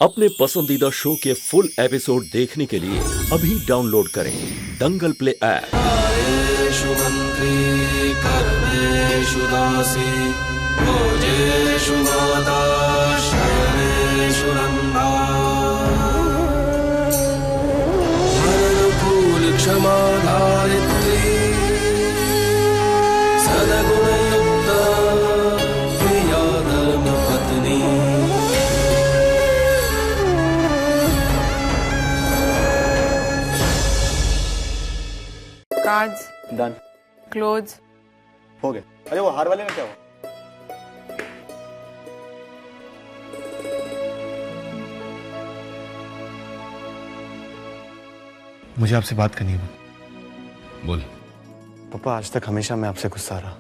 अपने पसंदीदा शो के फुल एपिसोड देखने के लिए अभी डाउनलोड करें दंगल प्ले ऐप। आयेषु मंत्री कर्मेषु दासी भोजेषु माता शयनेषु नंदा अनुकूल क्षमा धारित्री सद्गुणयुक्ता प्रिया धर्मपत्नी। कार्ड्स डन क्लोथ्स हो गया। अरे वो हार वाले में क्या हुआ? मुझे आपसे बात करनी है। बोल। पापा, आज तक हमेशा मैं आपसे गुस्सा रहा।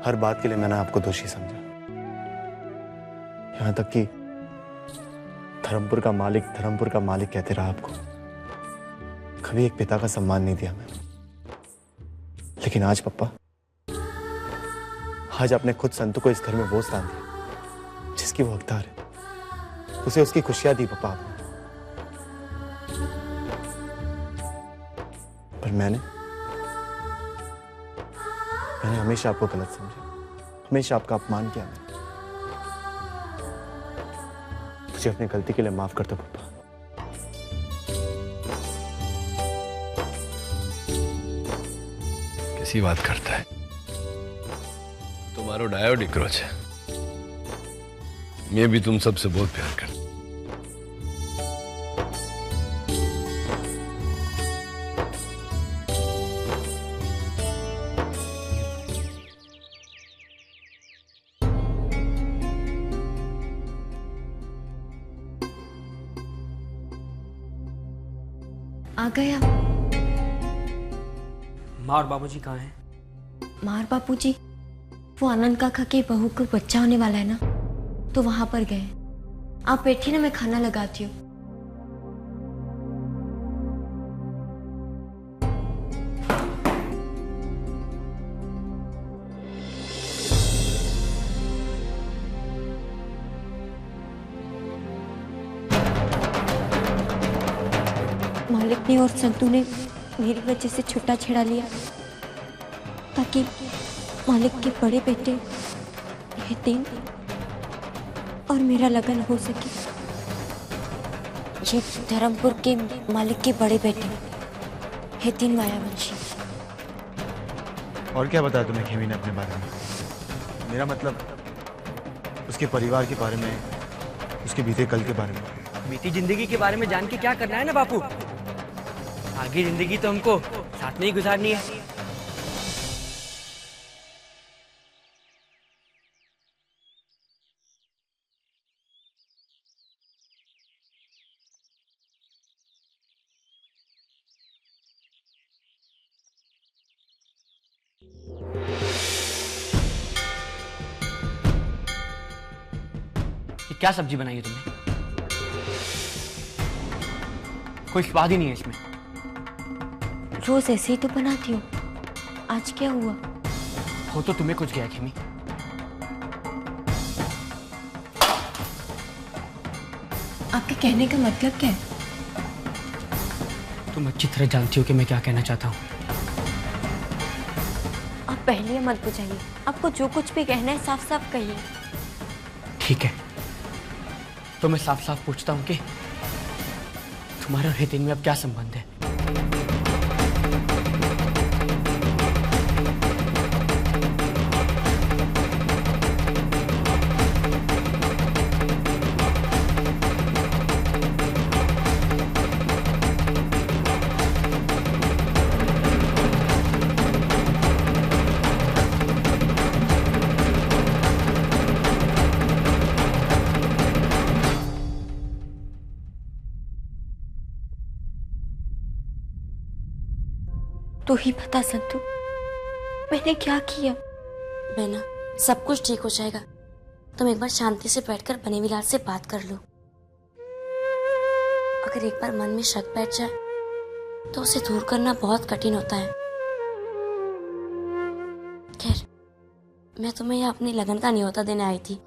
हर बात के लिए मैंने आपको दोषी समझा, यहां तक कि धर्मपुर का मालिक कहते रहा आपको। कभी एक पिता का सम्मान नहीं दिया मैंने। लेकिन आज पापा, आज आपने खुद संतु को इस घर में वो स्थान दिया जिसकी वो हकदार है। उसे उसकी खुशियां दी पापा आपने। पर मैंने हमेशा आपको गलत समझा, हमेशा आपका अपमान किया मैंने। मुझे अपनी गलती के लिए माफ कर दो पापा। कैसी बात करता है? तुम्हारो डायो डिक्रोच है। मैं भी तुम सबसे बहुत प्यार करता। आ गया। माँ और बाबूजी कहाँ हैं? माँ और बापूजी वो आनंद काका के बहू को बच्चा होने वाला है ना, तो वहां पर गए। आप बैठिए ना, मैं खाना लगाती हूँ। मालिक ने और संतू ने मेरी वजह से छुट्टा छेड़ा लिया ताकि मालिक के बड़े बेटे यतीम और मेरा लगन हो सके। ये धर्मपुर के मालिक के बड़े बेटे यतीम मायावंशी। और क्या बताया तुम्हें खेमी ने अपने बारे में? मेरा मतलब उसके परिवार के बारे में, उसके बीते कल के बारे में। बीती जिंदगी के बारे में जान के क्या करना है ना बापू? आगे जिंदगी तो हमको साथ में ही गुजारनी है। ये क्या सब्जी बनाई है तुमने? कोई स्वाद ही नहीं है इसमें। रोज ऐसे ही तो बनाती हूँ, आज क्या हुआ? हो तो तुम्हें कुछ गया खेमी। आपके कहने का मतलब क्या है? तुम अच्छी तरह जानती हो कि मैं क्या कहना चाहता हूँ। आप पहले मत बुझाइए, आपको जो कुछ भी कहना है साफ साफ कहिए। ठीक है, तो मैं साफ साफ पूछता हूँ कि तुम्हारे और हितेन में अब क्या संबंध है? तो ही बता संतू, मैंने क्या किया? बेना, सब कुछ ठीक हो जाएगा। तुम एक बार शांति से बैठकर बने विलास से बात कर लो। अगर एक बार मन में शक बैठ जाए तो उसे दूर करना बहुत कठिन होता है। खैर, मैं तुम्हें यह अपनी लगन का न्योता देने आई थी।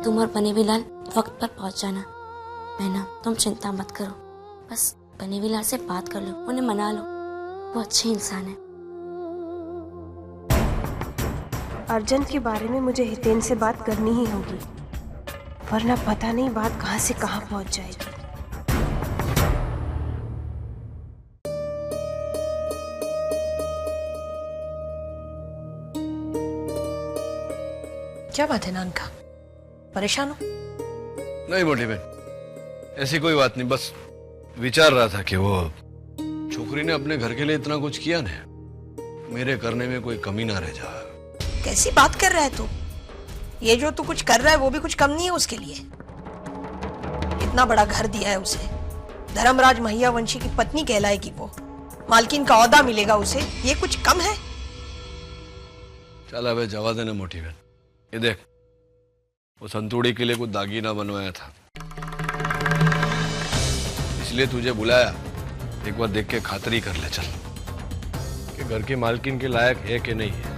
तुम और बनेवीलाल वक्त पर पहुंच जाना। मैना, तुम चिंता मत करो, बस बनेवीलाल से बात कर लो, उन्हें मना लो, वो अच्छे इंसान है। अर्जुन के बारे में मुझे हितेन से बात करनी ही होगी, वरना पता नहीं बात कहां से कहां पहुंच जाएगी। क्या बात है नानका, परेशान हो? नहीं मोटी बहन, ऐसी कोई बात नहीं, बस विचार रहा था कि वो छोकरी ने अपने घर के लिए इतना कुछ किया ना, मेरे करने में कोई कमी ना रह जा। कैसी बात कर रहा है तू? ये जो तू कुछ कर रहा है वो भी कुछ कम नहीं है उसके लिए। इतना बड़ा घर दिया है उसे, धर्मराज महिया वंशी की पत्नी कहलाएगी वो, मालकिन का औहदा मिलेगा उसे, ये कुछ कम है? चल अबे जवा देना मोटी बहन, ये देख वो संतूड़ी के लिए कुछ दागीना बनवाया था, इसलिए तुझे बुलाया, एक बार देख के खातरी कर ले चल कि घर की मालकिन के लायक है कि नहीं है।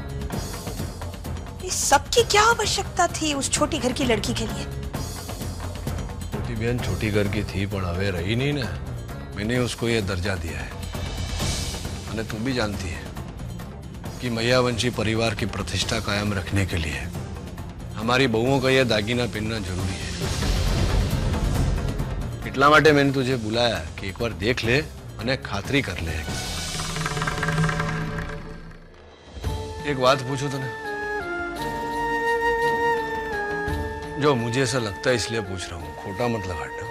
इस सब की क्या आवश्यकता थी उस छोटी घर की लड़की के लिए? छोटी बहन छोटी घर की थी पर हवे रही नहीं ना, मैंने उसको ये दर्जा दिया है। मैंने तुम भी जानती है कि मैयावंशी परिवार की प्रतिष्ठा कायम रखने के लिए हमारी बहुओं का यह दागीना पहनना जरूरी है। इतला माटे मैंने तुझे बुलाया कि एक बार देख ले और खातरी कर ले। एक बात पूछो तो ना, जो मुझे ऐसा लगता है इसलिए पूछ रहा हूं, खोटा मत लगाना।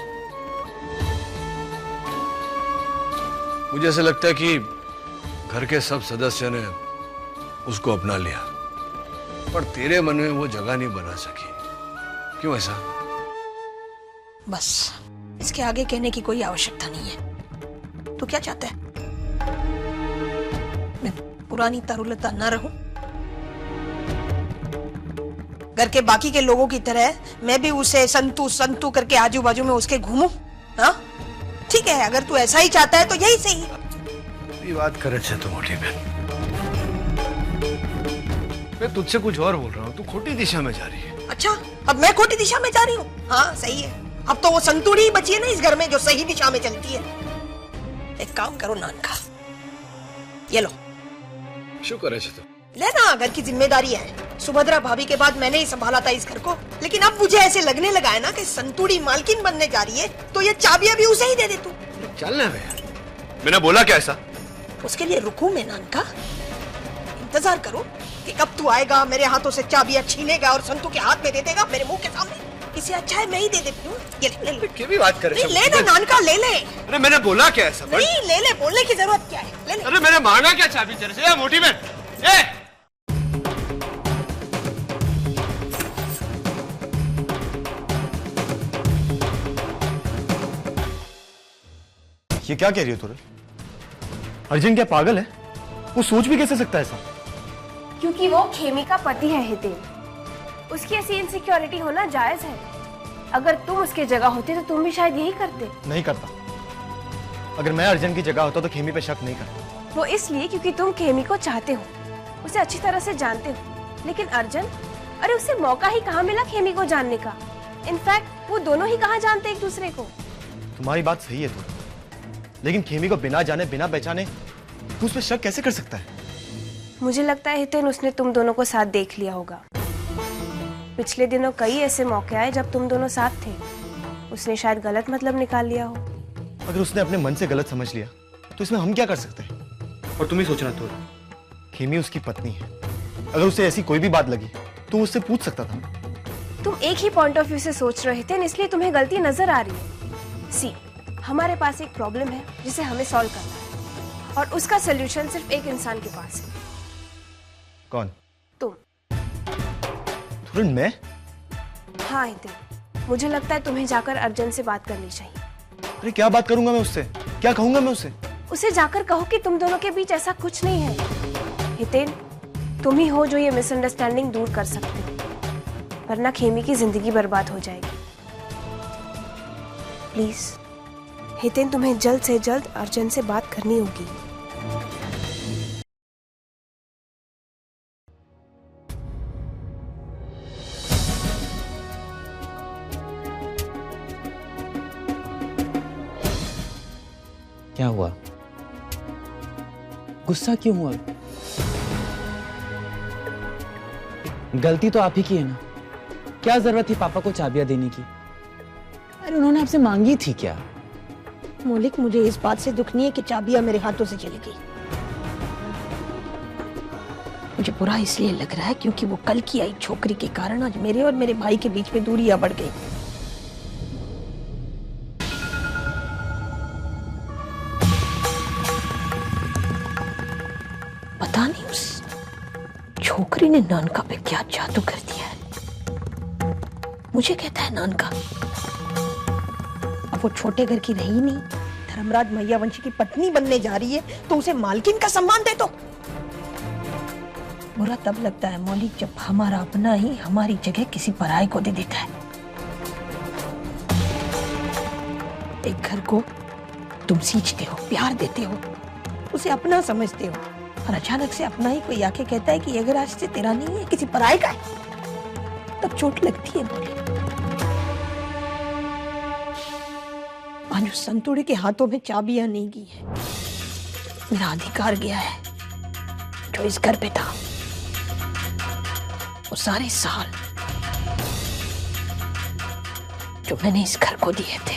मुझे ऐसा लगता है कि घर के सब सदस्य ने उसको अपना लिया, पर तेरे मन में वो जगह नहीं बना सकी। क्यों ऐसा? बस इसके आगे कहने की कोई आवश्यकता नहीं है। तू क्या चाहता है? मैं पुरानी तरुलता न रहूं? घर के बाकी के लोगों की तरह मैं भी उसे संतू संतू करके आजू बाजू में उसके घूमूं? हाँ ठीक है, अगर तू ऐसा ही चाहता है तो यही सही। ये बात करे छे तो मोटी बहन, मैं तुझसे कुछ और बोल रहा हूँ, तू खोटी दिशा में जा रही है। अच्छा, अब मैं खोटी दिशा में जा रही हूँ? हाँ सही है, अब तो वो संतूड़ी ही बची है ना इस घर में जो सही दिशा में चलती है। एक काम करो नानका, ये लो। शुक्र है तो लेना, घर की जिम्मेदारी है। सुभद्रा भाभी के बाद मैंने ही संभाला था इस घर को, लेकिन अब मुझे ऐसे लगने लगा है ना कि संतूड़ी मालकिन बनने जा रही है, तो ये चाबियां भी उसे ही दे दे तू। चलना है यार, मैंने बोला क्या ऐसा? उसके लिए रुकूं मैं नानका? इंतजार करो कि कब तू आएगा, मेरे हाथों से चाबियां छीनेगा और संतू के हाथ में दे देगा मेरे मुंह के सामने। इससे अच्छा है मैं ही दे देती हूँ। ये ले ले। क्या भी बात कर रहे ले ना नानका, ले ले। अरे मैंने बोला क्या ऐसा? नहीं ले ले, बोलने की जरूरत क्या है, ले ले। अरे मैंने मांगा क्या चाबी तेरे से? मोटी बहन ये क्या कह रही हो तुरे? अर्जुन क्या पागल है? वो सोच भी कैसे सकता है ऐसा? क्योंकि वो खेमी का पति है हितेन, उसकी ऐसी इनसिक्योरिटी होना जायज है। अगर तुम उसके जगह होते तो तुम भी शायद यही करते। नहीं करता। अगर मैं अर्जुन की जगह होता तो खेमी पे शक नहीं करता। वो इसलिए क्योंकि तुम खेमी को चाहते हो, उसे अच्छी तरह से जानते हो। लेकिन अर्जुन, अरे उसे मौका ही कहाँ मिला खेमी को जानने का? इनफैक्ट वो दोनों ही कहाँ जानते एक दूसरे को। तुम्हारी बात सही है तुरे, लेकिन खेमी को बिना जाने बिना पहचाने तू उस पर शक कैसे कर सकता है? मुझे लगता है हितेन उसने तुम दोनों को साथ देख लिया होगा। पिछले दिनों कई ऐसे मौके आए जब तुम दोनों साथ थे, उसने शायद गलत मतलब निकाल लिया हो। अगर उसने अपने मन से गलत समझ लिया तो इसमें हम क्या कर सकते हैं? और तुम ही सोचना तुरे, खेमी उसकी पत्नी है, अगर उसे ऐसी कोई भी बात लगी तो उससे पूछ सकता था। तुम एक ही पॉइंट ऑफ व्यू से सोच रहे थे, इसलिए तुम्हें गलती नजर आ रही है। सी, हमारे पास एक प्रॉब्लम है जिसे हमें सॉल्व करना है, और उसका सलूशन सिर्फ एक इंसान के पास है। कौन? तुम। तुरंत मैं? हाँ हितेन, मुझे लगता है तुम्हें जाकर अर्जुन से बात करनी चाहिए। अरे क्या बात करूंगा मैं उससे? क्या कहूंगा मैं उससे? उसे जाकर कहो कि तुम दोनों के बीच ऐसा कुछ नहीं है। हितेन, तुम ही हो जो ये मिसअंडरस्टैंडिंग दूर कर सकते हो, वरना खेमी की जिंदगी बर्बाद हो जाएगी। प्लीज हितेन, तुम्हें जल्द से जल्द अर्जुन से बात करनी होगी। क्या हुआ? गुस्सा क्यों हुआ? गलती तो आप ही की है ना। क्या जरूरत थी पापा को चाबियां देने की? अरे उन्होंने आपसे मांगी थी क्या? मौलिक, मुझे इस बात से दुख नहीं है कि चाबियां मेरे हाथों से चली गई। मुझे बुरा इसलिए लग रहा है क्योंकि वो कल की आई छोकरी के कारण आज मेरे और मेरे भाई के बीच में दूरियां बढ़ गई। पता नहीं उस छोकरी ने नानका पे क्या जादू कर दिया है। मुझे कहता है नानका, अब वो छोटे घर की रही नहीं, धर्मराज मैयावंशी की पत्नी बनने जा रही है, तो उसे मालकिन का सम्मान दे दो। बुरा तब लगता है मौलिक जब हमारा अपना ही हमारी जगह किसी पराये को दे देता है। एक घर को तुम सींचते हो, प्यार देते हो, उसे अपना समझते हो, और अचानक से अपना ही कोई आके कहता है कि ये घर आज से तेरा नहीं है, किसी पराये का है, तब चोट लगती है मौलिक। आज उस संतुड़ी के हाथों में चाबियां नहीं गई है, मेरा अधिकार गया है जो इस घर पे था। वो सारे साल जो मैंने इस घर को दिए थे,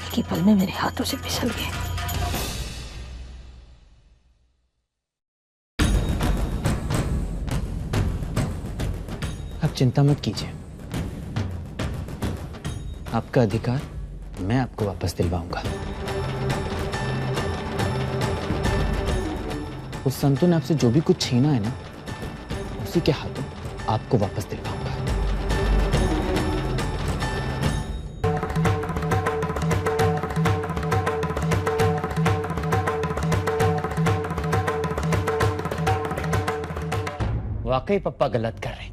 एक ही पल में मेरे हाथों से फिसल गए। आप चिंता मत कीजिए, आपका अधिकार मैं आपको वापस दिलवाऊंगा। उस संतु ने आपसे जो भी कुछ छीना है ना, उसी के हाथों आपको वापस दिलवाऊंगा। वाकई पप्पा गलत कर रहे हैं।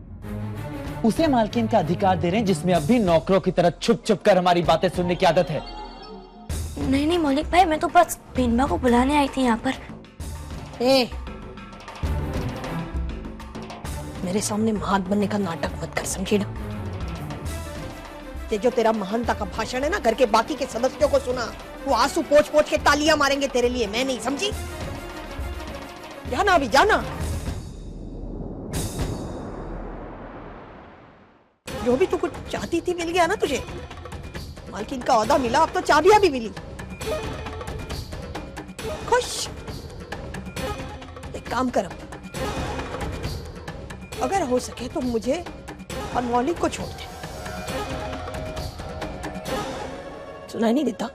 उसे मालकिन का अधिकार दे रहे हैं जिसमें अब भी नौकरों की तरह छुप छुप कर हमारी बातें सुनने की आदत है। नहीं नहीं मौलिक भाई, मैं तो बस बीनबा को बुलाने आई थी यहाँ पर। मेरे सामने महान बनने का नाटक मत कर, समझी ना? ये जो तेरा महानता का भाषण है ना, घर के बाकी के सदस्यों को सुना, वो आंसू पोंछ पोंछ के तालियां मारेंगे तेरे लिए, मैं नहीं, समझी? जाना अभी, जाना। जो भी तू कुछ चाहती थी मिल गया ना तुझे। मालकिन का ओहदा मिला, अब तो चाबियां भी मिली। खुश? एक काम कर, अगर हो सके तो मुझे और मौलिक को छोड़ दे। सुनाई नहीं देता?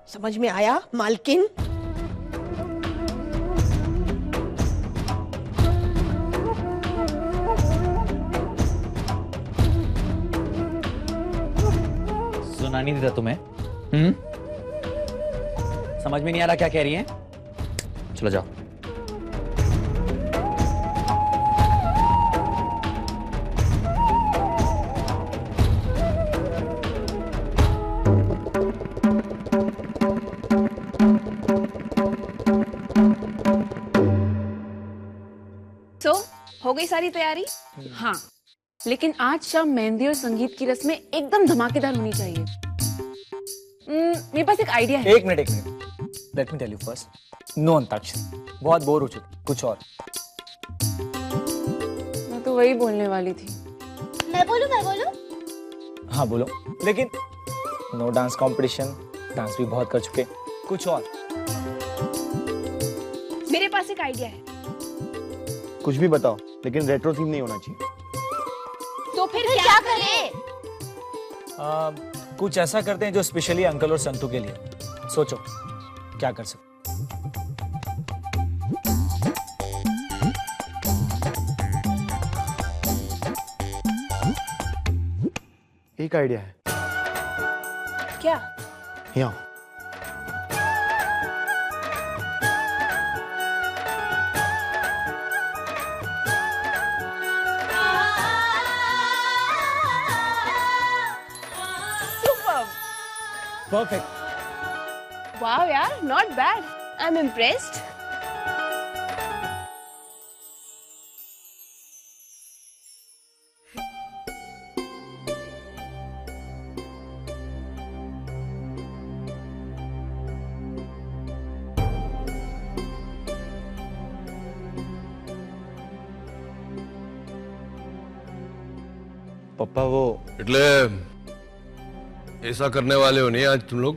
समझ में आया मालकिन? सुना नहीं देता तुम्हें? समझ में नहीं आ रहा क्या कह रही हैं? चलो जाओ। हो गई सारी तैयारी? हाँ, लेकिन आज शाम मेहंदी और संगीत की रस्में एकदम धमाकेदार होनी चाहिए। मेरे पास एक आइडिया है। एक minute let me tell you first, no antakshari, बहुत बोर हो चुकी, कुछ और। मैं तो वही बोलने वाली थी। मैं बोलूं? हाँ बोलो, लेकिन नो डांस कंपटीशन, डांस भी बहुत कर चुके, कुछ और। मेरे पास एक आइडिया है। कुछ भी बताओ, लेकिन रेट्रो थीम नहीं होना चाहिए। तो फिर क्या करें? कुछ ऐसा करते हैं जो स्पेशली अंकल और संतू के लिए। सोचो क्या कर सकते। एक आइडिया है। क्या? यहाँ परफेक्ट। वाह यार, not bad, I am impressed. पप्पा वो એટલે ऐसा करने वाले हो नहीं आज तुम लोग?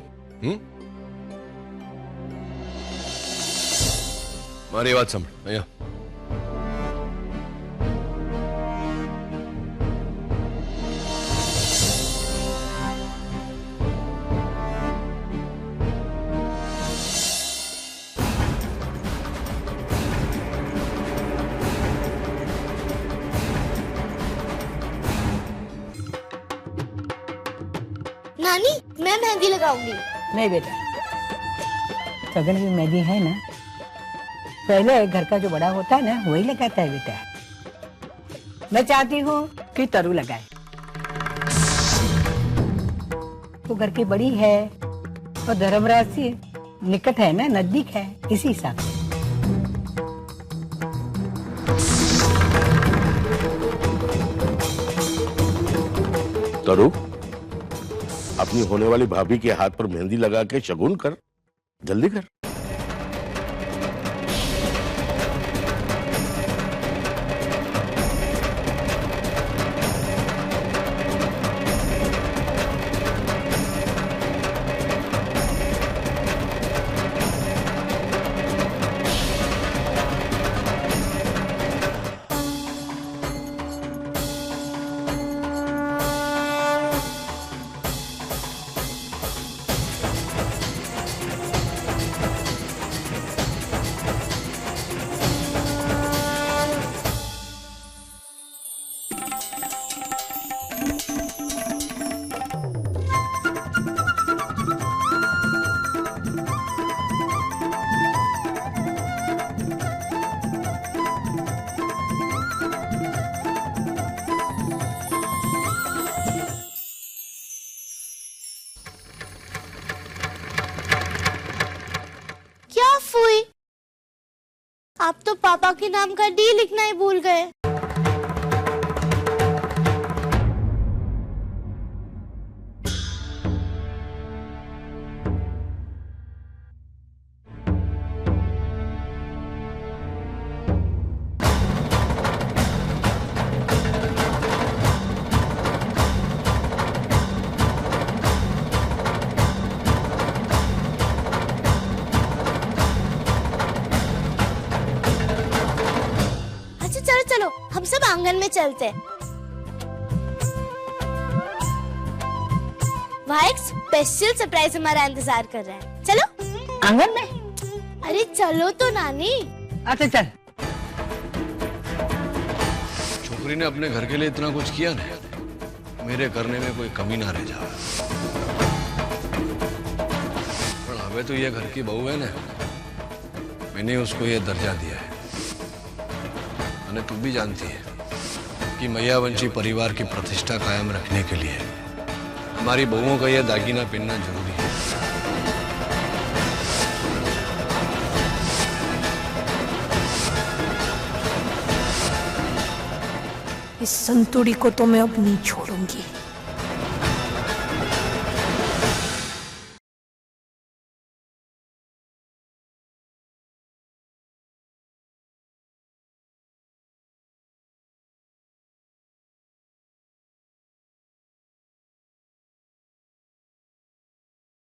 મારી વાત સાંભળ અહીંયા. नानी मैं मेहंदी लगाऊंगी। नहीं बेटा, सगन की मेहंदी है ना, पहले घर का जो बड़ा होता है ना वही लगाता है बेटा। मैं चाहती हूँ कि तरु लगाए। वो घर की बड़ी है और धर्मराज से निकट है ना, नजदीक है, इसी हिसाब से। तरु, अपनी होने वाली भाभी के हाथ पर मेहंदी लगा के शगुन कर, जल्दी कर। आप तो पापा के नाम का डी लिखना ही भूल गए। चलो हम सब आंगन में चलते हैं। वहाँ एक स्पेशल सरप्राइज हमारा इंतजार कर रहा है। चलो आंगन में। अरे चलो तो नानी। अच्छा चल। छोकरी ने अपने घर के लिए इतना कुछ किया ना, मेरे करने में कोई कमी ना रह जाए। पर हमें तो ये घर की बहू है ना, मैंने उसको ये दर्जा दिया है। और तू भी जानती है कि मैयावंशी परिवार की प्रतिष्ठा कायम रखने के लिए हमारी बहुओं का यह दागिना पहनना जरूरी है। इस संतुड़ी को तो मैं अब नहीं छोड़ूंगी।